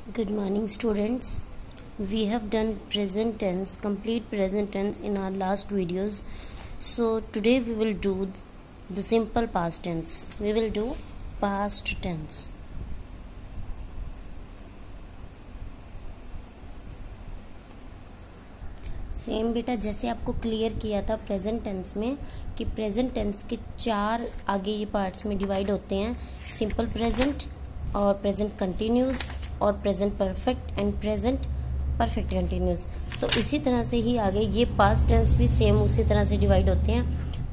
Good morning, students. We have done present tense, complete present tense in our last videos. So today we will do the simple past tense. We will do past tense. Same बेटा जैसे आपको clear किया था present tense में कि present tense के चार आगे ये पार्ट्स में डिवाइड होते हैं, सिंपल प्रेजेंट और प्रेजेंट कंटिन्यूस और present perfect and present perfect continuous. तो इसी तरह से ही आगे ये पास्ट टेंस भी सेम उसी तरह से डिवाइड होते हैं,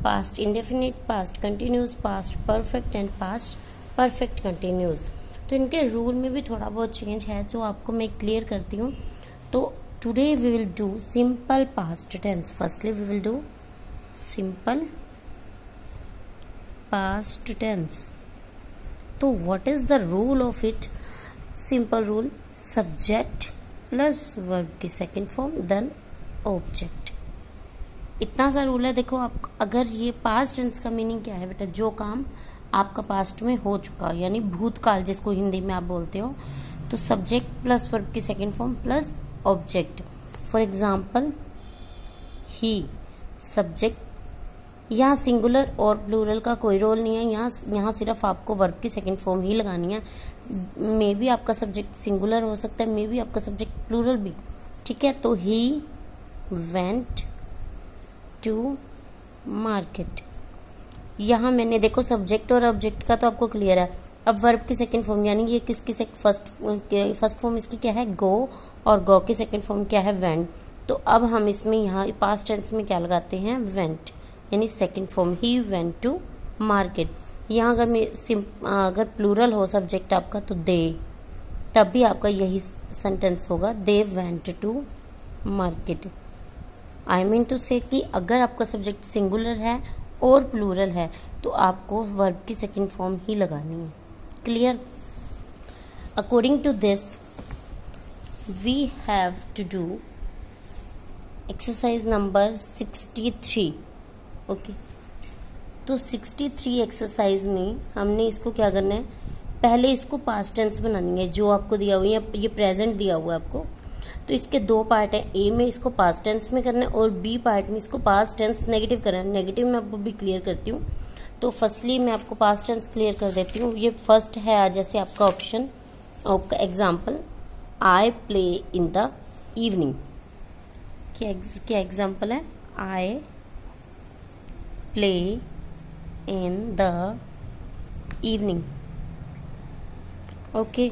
past indefinite, past continuous, past perfect and past perfect continuous. तो इनके रूल में भी थोड़ा बहुत चेंज है जो आपको मैं क्लियर करती हूँ। तो today we will do simple past tense. Firstly we will do simple past tense. So what is the rule of it? Simple rule, subject plus verb की second form then object. इतना सा rule है। देखो आप अगर ये past tense का meaning क्या है बेटा, जो काम आपका पास्ट में हो चुका यानी भूतकाल जिसको हिंदी में आप बोलते हो, तो सब्जेक्ट प्लस वर्ब की second form plus object. For example he, subject, यहाँ सिंगुलर और प्लूरल का कोई रोल नहीं है, यहाँ सिर्फ आपको वर्ब की सेकंड फॉर्म ही लगानी है। मे बी आपका सब्जेक्ट सिंगुलर हो सकता है, मे बी आपका सब्जेक्ट प्लूरल भी, ठीक है। तो ही वेंट टू मार्केट, यहाँ मैंने देखो सब्जेक्ट और ऑब्जेक्ट का तो आपको क्लियर है। अब वर्ब की सेकंड फॉर्म यानी ये किसकी फर्स्ट फॉर्म इसकी क्या है, गो, और गो की सेकंड फॉर्म क्या है, वेंट। तो अब हम इसमें यहाँ पास्ट टेंस में क्या लगाते हैं, वेंट, यानी सेकंड फॉर्म ही वेंट टू मार्केट। यहाँ अगर प्लूरल हो सब्जेक्ट आपका तो दे, तब भी आपका यही सेंटेंस होगा, they went to market. I mean to say कि अगर आपका सब्जेक्ट सिंगुलर है और प्लूरल है तो आपको वर्ब की सेकंड फॉर्म ही लगानी है। Clear? According to this we have to do exercise number 63. Okay, तो 63 एक्सरसाइज में हमने इसको क्या करना है, पहले इसको पास्ट टेंस बनानी है जो आपको दिया हुआ है, ये प्रेजेंट दिया हुआ है आपको। तो इसके दो पार्ट है, ए में इसको पास्ट टेंस में करना है और बी पार्ट में इसको पास्ट टेंस नेगेटिव करना है। नेगेटिव में आपको भी क्लियर करती हूँ। तो फर्स्टली मैं आपको पास्ट टेंस क्लियर कर देती हूँ। ये फर्स्ट है जैसे आपका ऑप्शन, आपका example, I play in the evening. क्या एग्जाम्पल है, आई play in the evening. Okay,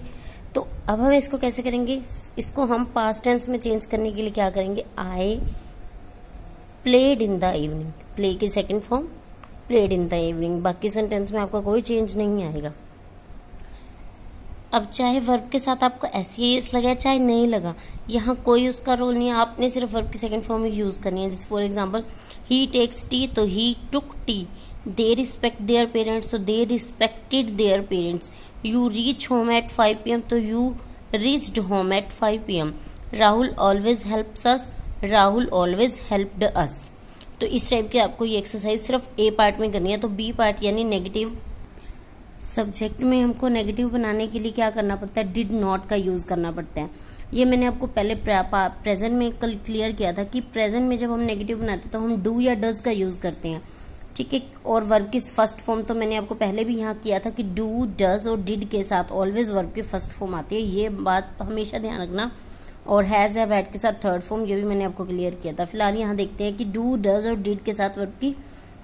तो अब हम इसको कैसे करेंगे, इसको हम पास्ट टेंस में चेंज करने के लिए क्या करेंगे, I played in the evening, play की second form played in the evening. बाकी सेंटेंस में आपका कोई चेंज नहीं आएगा। अब चाहे वर्ब के साथ आपको एस लगा चाहे नहीं लगा, यहाँ कोई उसका रोल नहीं है, आपने सिर्फ वर्ब की सेकंड फॉर्म ही यूज करनी है। जैसे for example he takes tea तो he took tea, they respect their parents तो they respected their parents, you reach home at 5 PM तो you reached home at 5 PM, Rahul always helps us, Rahul always helped us. तो इस type की आपको ये exercise सिर्फ ए part में करनी है। तो बी पार्ट यानी नेगेटिव, सब्जेक्ट में हमको नेगेटिव बनाने के लिए क्या करना पड़ता है, डिड नॉट का यूज करना पड़ता है। ये मैंने आपको पहले प्रेजेंट में कल क्लियर किया था कि प्रेजेंट में जब हम नेगेटिव बनाते हैं तो हम डू या डज का यूज करते हैं, ठीक है। और वर्ब की फर्स्ट फॉर्म तो मैंने आपको पहले भी यहाँ किया था कि डू, डज और डिड के साथ ऑलवेज वर्ब की फर्स्ट फॉर्म आती है, ये बात हमेशा ध्यान रखना। और हैज हैव हैड के साथ थर्ड फॉर्म, ये भी मैंने आपको क्लियर किया था। फिलहाल यहाँ देखते हैं कि डू, डज और डिड के साथ वर्ब की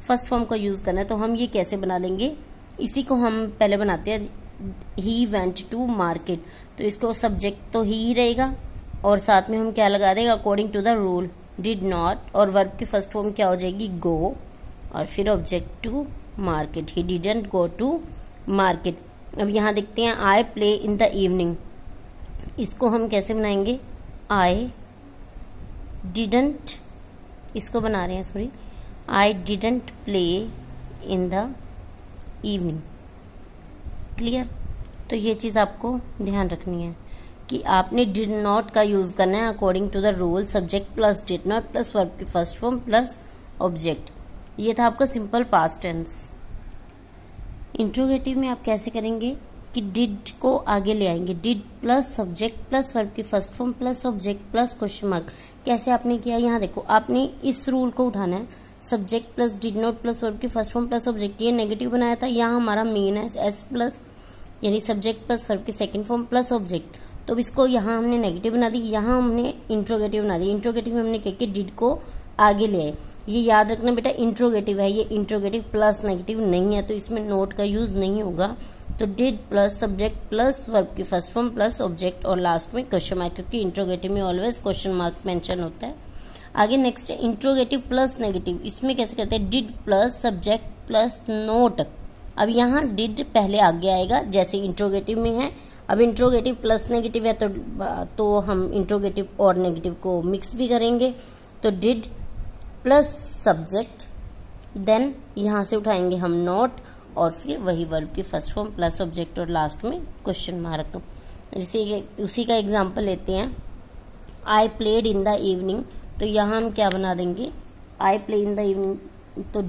फर्स्ट फॉर्म का यूज करना है। तो हम ये कैसे बना लेंगे, इसी को हम पहले बनाते हैं, ही वेंट टू मार्केट। तो इसको सब्जेक्ट तो ही रहेगा और साथ में हम क्या लगा देंगे, according to the rule did not, और वर्ब की फर्स्ट फॉर्म क्या हो जाएगी, गो, और फिर object to market, he didn't go to market. अब यहाँ देखते हैं I play in the evening, इसको हम कैसे बनाएंगे, आई डिडंट, इसको बना रहे हैं sorry, I didn't play in the evening. Clear? तो ये चीज आपको ध्यान रखनी है कि आपने डिड नॉट का यूज करना है according to the rule, subject plus did not plus verb की फर्स्ट फॉर्म प्लस ऑब्जेक्ट। ये था आपका सिंपल पास्ट टेंस। इंट्रोगेटिव में आप कैसे करेंगे, कि डिड को आगे ले आएंगे, did plus subject plus verb की first form plus object plus question mark. कैसे आपने किया, यहाँ देखो आपने इस रूल को उठाना है, subject plus did not plus verb की फर्स्ट फॉर्म प्लस ऑब्जेक्ट, ये नेगेटिव बनाया था, यहाँ हमारा मेन है एस प्लस यानी सब्जेक्ट प्लस वर्ब की सेकंड फॉर्म प्लस ऑब्जेक्ट, तो इसको यहाँ हमने नेगेटिव बना दी, यहाँ हमने इंट्रोगेटिव बना दी। इंट्रोगेटिव में हमने क्या किया, डिड को आगे ले आए। ये याद रखना बेटा इंट्रोगेटिव है, ये इंट्रोगेटिव प्लस नेगेटिव नहीं है, तो इसमें नोट का यूज नहीं होगा। तो did plus subject plus verb की फर्स्ट फॉर्म प्लस ऑब्जेक्ट और लास्ट में क्वेश्चन मार्क, क्योंकि इंट्रोगेटिव में ऑलवेज क्वेश्चन मार्क मेंशन होता है। आगे नेक्स्ट है इंट्रोगेटिव प्लस नेगेटिव। इसमें कैसे करते हैं, did plus subject plus note. अब यहाँ डिड पहले आगे आएगा जैसे इंट्रोगेटिव में है। अब इंट्रोगेटिव प्लस नेगेटिव है तो हम इंट्रोगेटिव और नेगेटिव को मिक्स भी करेंगे। तो डिड प्लस सब्जेक्ट, देन यहां से उठाएंगे हम नोट और फिर वही वर्ब की फर्स्ट फॉर्म प्लस ऑब्जेक्ट और लास्ट में क्वेश्चन मार्क। जैसे उसी का एग्जांपल लेते हैं, I played in the evening, तो यहां हम क्या बना देंगे, I play in the evening, तो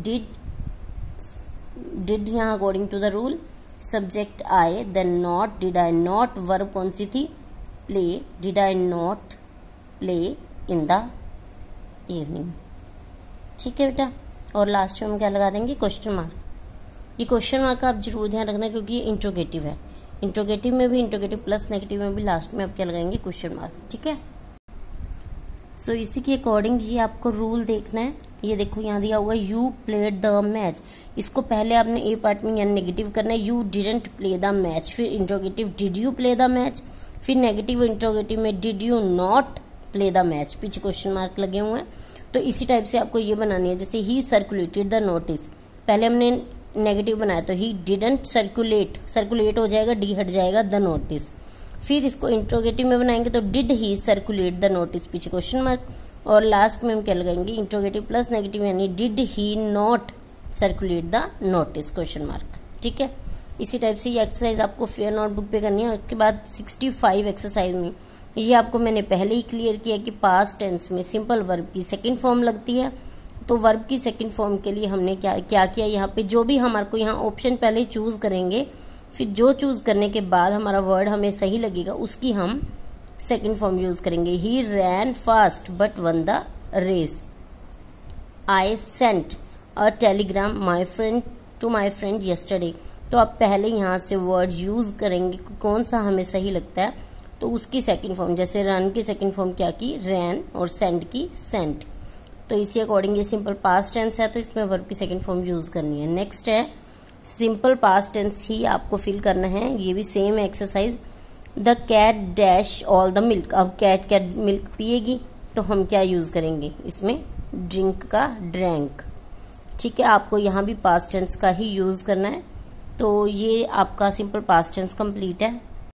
डिड यहां according to the rule subject I, then not, did I not, verb कौन सी थी play, did I not play in the evening. ठीक है बेटा, और लास्ट में हम क्या लगा देंगे, क्वेश्चन मार्क। ये क्वेश्चन मार्क का आप जरूर ध्यान रखना क्योंकि ये इंट्रोगेटिव है। इंट्रोगेटिव में भी, इंट्रोगेटिव प्लस नेगेटिव में भी लास्ट में आप क्या लगाएंगे, क्वेश्चन मार्क। ठीक है, सो इसी के अकॉर्डिंग ये आपको रूल देखना है। ये देखो यहाँ दिया हुआ यू प्लेड द मैच, इसको पहले आपने ए पार्ट में यानी नेगेटिव करना है, you didn't play the match, फिर interrogative did you play the match, फिर नेगेटिव इंट्रोगेटिव में did you not play the match, पीछे क्वेश्चन मार्क लगे हुए हैं। तो इसी टाइप से आपको ये बनानी है। जैसे ही सर्कुलेटेड द नोटिस, पहले हमने नेगेटिव बनाया तो ही डिडंट सर्कुलेट, सर्कुलेट हो जाएगा, डी हट जाएगा, द नोटिस। फिर इसको इंट्रोगेटिव में बनाएंगे तो did he circulate the notice, पीछे क्वेश्चन मार्क, और लास्ट में हम क्या लगाएंगे, इंट्रोगेटिव प्लस नेगेटिव यानी did he not circulate the notice, question mark. ठीक है, इसी टाइप से ये एक्सरसाइज आपको फेयर नोटबुक पे करनी है। उसके बाद 65 एक्सरसाइज में ये आपको मैंने पहले ही क्लियर किया कि पास्ट टेंस में सिंपल वर्ब की सेकंड फॉर्म लगती है। तो वर्ब की सेकंड फॉर्म के लिए हमने क्या किया, यहाँ पे जो भी हमारे को यहाँ ऑप्शन पहले चूज करेंगे, फिर जो चूज करने के बाद हमारा वर्ड हमें सही लगेगा उसकी हम सेकंड फॉर्म यूज करेंगे। He ran fast but won the race, I sent a telegram to my friend yesterday. तो आप पहले यहाँ से वर्ड यूज करेंगे, कौन सा हमें सही लगता है तो उसकी सेकंड फॉर्म, जैसे रन की सेकंड फॉर्म क्या की, रैन, और सेंड की सेंट। तो इसी अकॉर्डिंग ये सिंपल पास्ट टेंस है तो इसमें वर्ब की सेकंड फॉर्म यूज करनी है। नेक्स्ट है सिंपल पास्ट टेंस ही आपको फिल करना है, ये भी same exercise. The cat dash all the milk, अब कैट मिल्क पिएगी तो हम क्या यूज करेंगे इसमें, ड्रिंक का ड्रैंक। ठीक है, आपको यहाँ भी पास्ट टेंस का ही यूज करना है। तो ये आपका सिंपल पास्ट टेंस कंप्लीट है।